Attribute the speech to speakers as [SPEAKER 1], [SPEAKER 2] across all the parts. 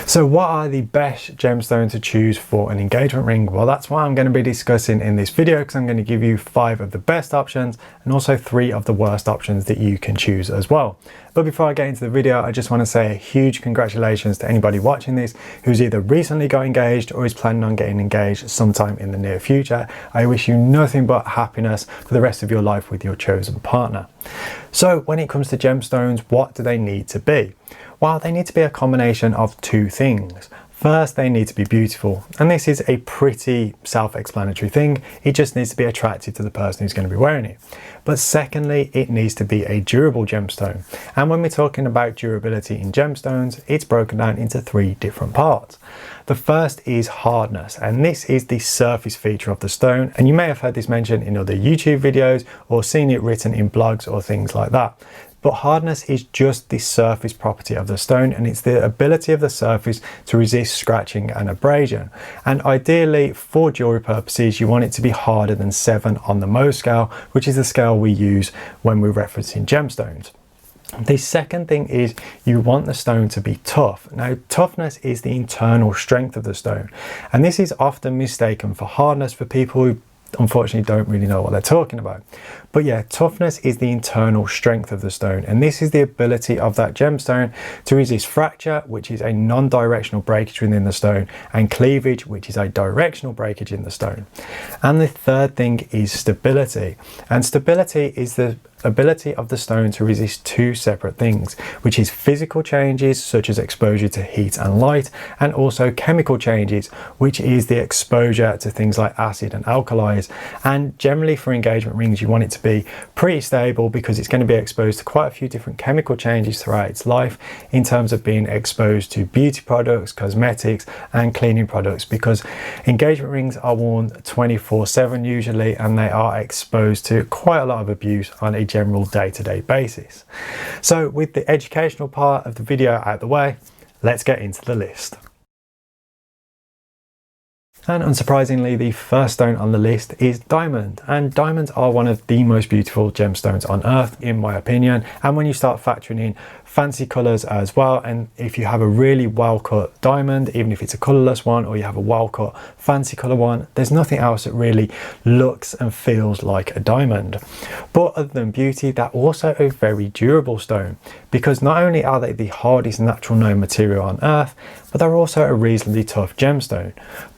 [SPEAKER 1] So what are the best gemstones to choose for an engagement ring? Well, that's what I'm going to be discussing in this video, because I'm going to give you 5 of the best options and also 3 of the worst options that you can choose as well. But before I get into the video, I just want to say a huge congratulations to anybody watching this who's either recently got engaged or is planning on getting engaged sometime in the near future. I wish you nothing but happiness for the rest of your life with your chosen partner. So when it comes to gemstones, what do they need to be? Well, they need to be a combination of 2 things. First, they need to be beautiful, and this is a pretty self-explanatory thing. It just needs to be attractive to the person who's going to be wearing it. But secondly, it needs to be a durable gemstone. And when we're talking about durability in gemstones, it's broken down into 3 different parts. The first is hardness, and this is the surface feature of the stone. And you may have heard this mentioned in other YouTube videos or seen it written in blogs or things like that. But hardness is just the surface property of the stone, and it's the ability of the surface to resist scratching and abrasion. And ideally, for jewelry purposes, you want it to be harder than 7 on the Mohs scale, which is the scale we use when we're referencing gemstones. The second thing is you want the stone to be tough. Now, toughness is the internal strength of the stone, and this is often mistaken for hardness for people who unfortunately don't really know what they're talking about. But yeah, toughness is the internal strength of the stone, and this is the ability of that gemstone to resist fracture, which is a non-directional breakage within the stone, and cleavage, which is a directional breakage in the stone. And the third thing is stability, and stability is the ability of the stone to resist 2 separate things, which is physical changes such as exposure to heat and light, and also chemical changes, which is the exposure to things like acid and alkalis. And generally for engagement rings, you want it to be pretty stable, because it's going to be exposed to quite a few different chemical changes throughout its life, in terms of being exposed to beauty products, cosmetics and cleaning products, because engagement rings are worn 24/7 usually, and they are exposed to quite a lot of abuse on a general day-to-day basis. So with the educational part of the video out the way, let's get into the list. And unsurprisingly, the first stone on the list is diamond, and diamonds are one of the most beautiful gemstones on earth in my opinion. And when you start factoring in fancy colors as well, and if you have a really well cut diamond, even if it's a colorless one, or you have a well cut fancy color one, there's nothing else that really looks and feels like a diamond. But other than beauty, they're also a very durable stone, because not only are they the hardest natural known material on earth, but they're also a reasonably tough gemstone.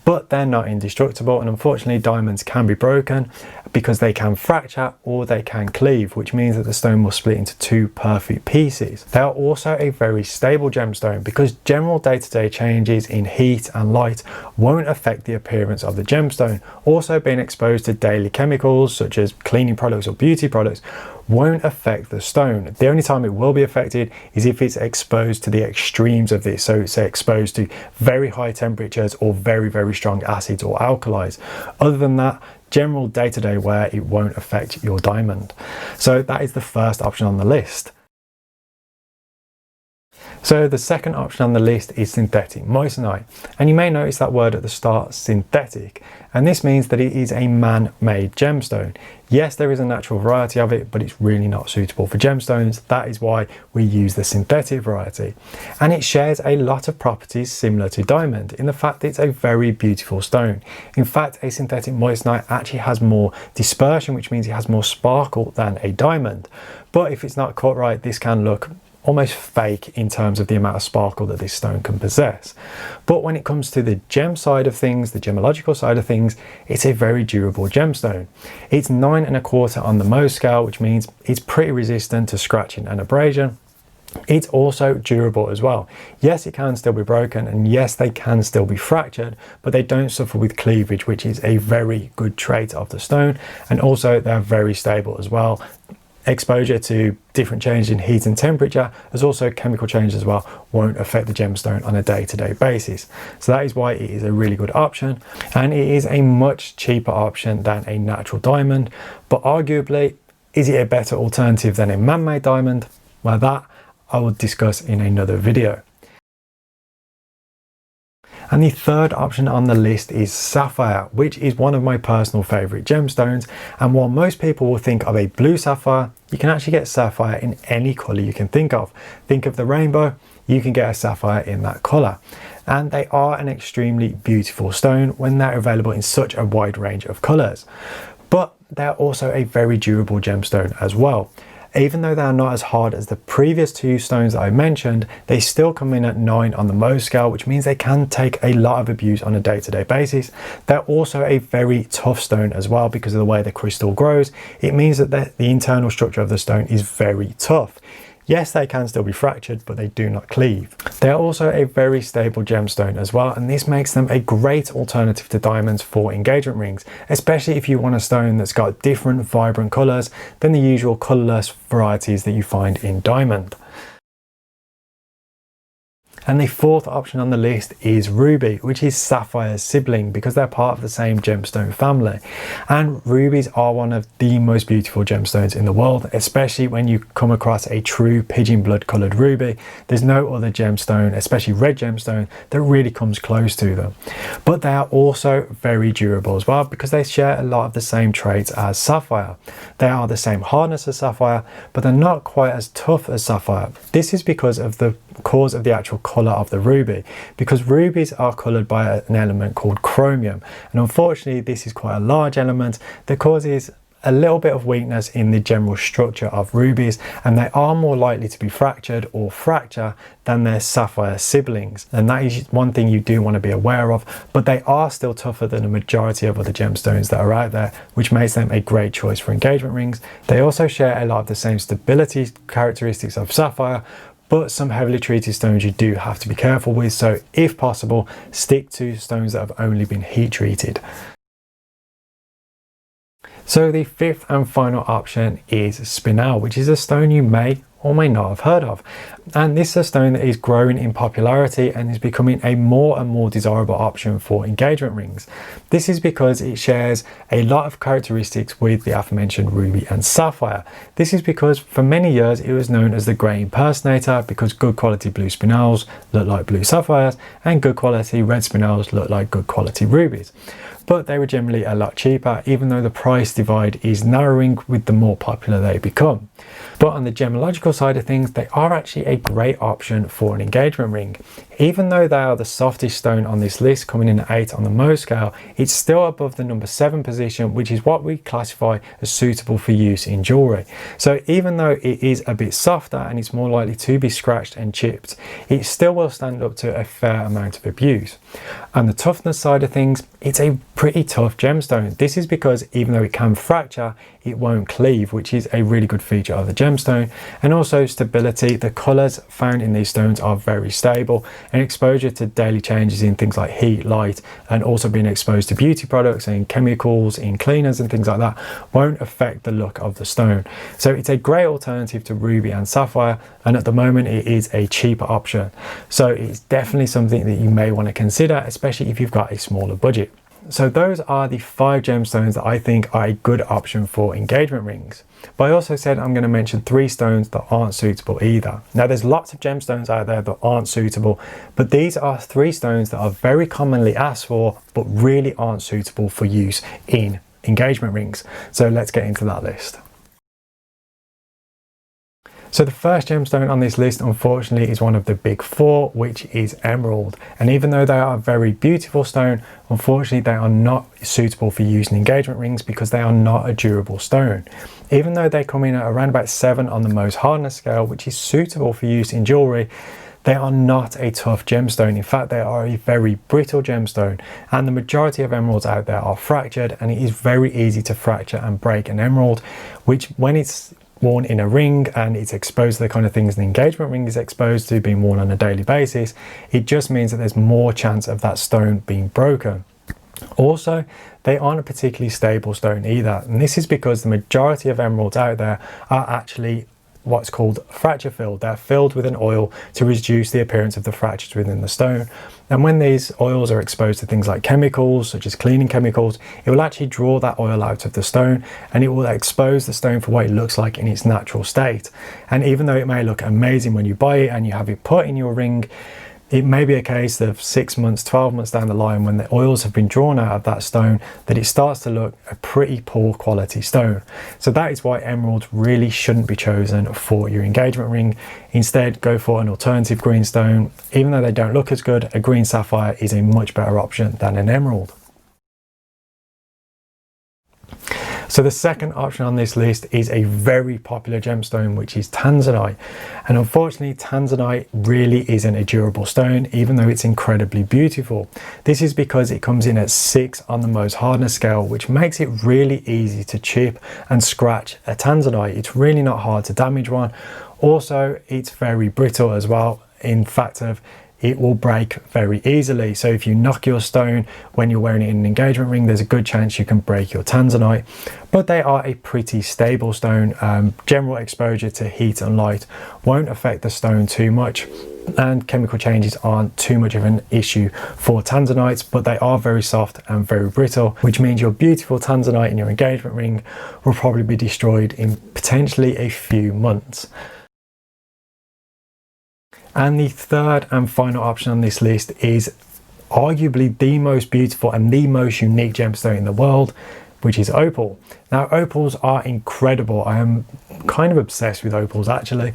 [SPEAKER 1] But they're not indestructible, and unfortunately diamonds can be broken because they can fracture or they can cleave, which means that the stone will split into 2 perfect pieces. They are also a very stable gemstone, because general day-to-day changes in heat and light won't affect the appearance of the gemstone. Also, being exposed to daily chemicals such as cleaning products or beauty products won't affect the stone. The only time it will be affected is if it's exposed to the extremes of this, so it's exposed to very high temperatures or very, very strong acids or alkalis. Other than that, general day-to-day wear, it won't affect your diamond. So that is the first option on the list. So the second option on the list is synthetic moissanite, and you may notice that word at the start, synthetic, and this means that it is a man-made gemstone. Yes, there is a natural variety of it, but it's really not suitable for gemstones. That is why we use the synthetic variety, and it shares a lot of properties similar to diamond in the fact that it's a very beautiful stone. In fact, a synthetic moissanite actually has more dispersion, which means it has more sparkle than a diamond. But if it's not cut right, this can look almost fake in terms of the amount of sparkle that this stone can possess. But when it comes to the gem side of things, the gemological side of things, it's a very durable gemstone. It's 9 1/4 on the Mohs scale, which means it's pretty resistant to scratching and abrasion. It's also durable as well. Yes, it can still be broken, and yes, they can still be fractured, but they don't suffer with cleavage, which is a very good trait of the stone. And also they're very stable as well. Exposure to different changes in heat and temperature, as also chemical changes as well, won't affect the gemstone on a day-to-day basis. So that is why it is a really good option, and it is a much cheaper option than a natural diamond. But arguably, is it a better alternative than a man-made diamond? Well, that I will discuss in another video. And the third option on the list is sapphire, which is one of my personal favorite gemstones. And while most people will think of a blue sapphire, you can actually get sapphire in any color you can think of. Think of the rainbow, you can get a sapphire in that colour. And they are an extremely beautiful stone when they're available in such a wide range of colours. But they're also a very durable gemstone as well. Even though they are not as hard as the previous two stones that I mentioned, they still come in at 9 on the Mohs scale, which means they can take a lot of abuse on a day-to-day basis. They're also a very tough stone as well because of the way the crystal grows. It means that the internal structure of the stone is very tough. Yes, they can still be fractured, but they do not cleave. They are also a very stable gemstone as well, and this makes them a great alternative to diamonds for engagement rings, especially if you want a stone that's got different vibrant colours than the usual colourless varieties that you find in diamond. And the fourth option on the list is ruby, which is sapphire's sibling because they're part of the same gemstone family. And rubies are one of the most beautiful gemstones in the world, especially when you come across a true pigeon blood coloured ruby. There's no other gemstone, especially red gemstone, that really comes close to them. But they are also very durable as well because they share a lot of the same traits as sapphire. They are the same hardness as sapphire, but they're not quite as tough as sapphire. This is because of the cause of the actual colour of the ruby, because rubies are coloured by an element called chromium, and unfortunately this is quite a large element that causes a little bit of weakness in the general structure of rubies, and they are more likely to be fractured or fracture than their sapphire siblings, and that is one thing you do want to be aware of. But they are still tougher than a majority of other gemstones that are out there, which makes them a great choice for engagement rings. They also share a lot of the same stability characteristics of sapphire, but some heavily treated stones you do have to be careful with, so if possible, stick to stones that have only been heat treated. So the fifth and final option is Spinel, which is a stone you may or may not have heard of. And this is a stone that is growing in popularity and is becoming a more and more desirable option for engagement rings. This is because it shares a lot of characteristics with the aforementioned ruby and sapphire. This is because for many years it was known as the grey impersonator because good quality blue spinels look like blue sapphires and good quality red spinels look like good quality rubies. But they were generally a lot cheaper, even though the price divide is narrowing with the more popular they become. But on the gemological side of things, they are actually a great option for an engagement ring. Even though they are the softest stone on this list, coming in at 8 on the Mohs scale, it's still above the number 7 position, which is what we classify as suitable for use in jewellery. So even though it is a bit softer and it's more likely to be scratched and chipped, it still will stand up to a fair amount of abuse. On the toughness side of things, it's a pretty tough gemstone. This is because even though it can fracture, it won't cleave, which is a really good feature of the gemstone. And also stability, the colours found in these stones are very stable, and exposure to daily changes in things like heat, light, and also being exposed to beauty products and chemicals in cleaners and things like that won't affect the look of the stone. So it's a great alternative to ruby and sapphire, and at the moment it is a cheaper option. So it's definitely something that you may want to consider, especially if you've got a smaller budget. So those are the 5 gemstones that I think are a good option for engagement rings. But I also said I'm going to mention 3 stones that aren't suitable either. Now there's lots of gemstones out there that aren't suitable, but these are 3 stones that are very commonly asked for but really aren't suitable for use in engagement rings. So let's get into that list. So the first gemstone on this list, unfortunately, is one of the big 4, which is emerald. And even though they are a very beautiful stone, unfortunately they are not suitable for use in engagement rings because they are not a durable stone. Even though they come in at around about 7 on the Mohs hardness scale, which is suitable for use in jewellery, they are not a tough gemstone. In fact, they are a very brittle gemstone, and the majority of emeralds out there are fractured, and it is very easy to fracture and break an emerald, which when it's worn in a ring and it's exposed to the kind of things an engagement ring is exposed to, being worn on a daily basis, it just means that there's more chance of that stone being broken. Also, they aren't a particularly stable stone either, and this is because the majority of emeralds out there are actually what's called fracture filled. They're filled with an oil to reduce the appearance of the fractures within the stone. And when these oils are exposed to things like chemicals, such as cleaning chemicals, it will actually draw that oil out of the stone, and it will expose the stone for what it looks like in its natural state. And even though it may look amazing when you buy it and you have it put in your ring, it may be a case of 6 months, 12 months down the line, when the oils have been drawn out of that stone, that it starts to look a pretty poor quality stone. So that is why emeralds really shouldn't be chosen for your engagement ring. Instead, go for an alternative green stone. Even though they don't look as good, a green sapphire is a much better option than an emerald. So the second option on this list is a very popular gemstone, which is Tanzanite. And unfortunately, Tanzanite really isn't a durable stone, even though it's incredibly beautiful. This is because it comes in at 6 on the Mohs hardness scale, which makes it really easy to chip and scratch a Tanzanite. It's really not hard to damage one. Also, it's very brittle as well. In fact, it will break very easily. So if you knock your stone when you're wearing it in an engagement ring, there's a good chance you can break your Tanzanite. But they are a pretty stable stone. General exposure to heat and light won't affect the stone too much, and chemical changes aren't too much of an issue for Tanzanites, but they are very soft and very brittle, which means your beautiful Tanzanite in your engagement ring will probably be destroyed in potentially a few months. And the third and final option on this list is arguably the most beautiful and the most unique gemstone in the world, which is opal. Now, opals are incredible. I am kind of obsessed with opals actually,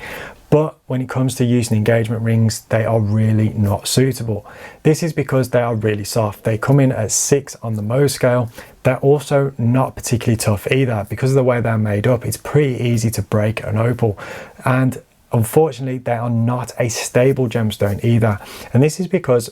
[SPEAKER 1] but when it comes to using engagement rings, they are really not suitable. This is because they are really soft. They come in at 6 on the Mohs scale. They're also not particularly tough either. Because of the way they're made up, it's pretty easy to break an opal. And unfortunately, they are not a stable gemstone either. And this is because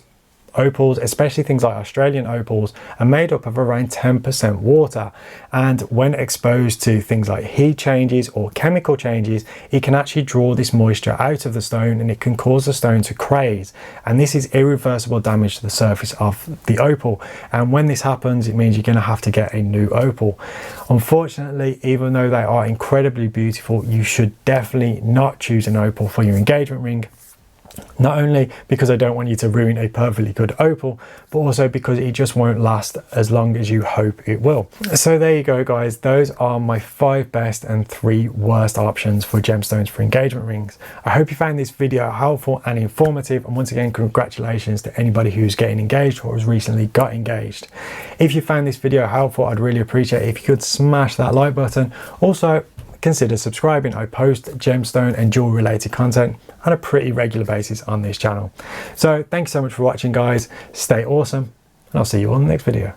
[SPEAKER 1] opals, especially things like Australian opals, are made up of around 10% water. And when exposed to things like heat changes or chemical changes, it can actually draw this moisture out of the stone, and it can cause the stone to craze. And this is irreversible damage to the surface of the opal. And when this happens, it means you're going to have to get a new opal. Unfortunately, even though they are incredibly beautiful, you should definitely not choose an opal for your engagement ring. Not only because I don't want you to ruin a perfectly good opal, but also because it just won't last as long as you hope it will. So there you go, guys. Those are my 5 best and 3 worst options for gemstones for engagement rings. I hope you found this video helpful and informative. And once again, congratulations to anybody who's getting engaged or has recently got engaged. If you found this video helpful, I'd really appreciate it if you could smash that like button. Also, consider subscribing. I post gemstone and jewelry related content on a pretty regular basis on this channel. So thanks so much for watching, guys. Stay awesome, and I'll see you all in the next video.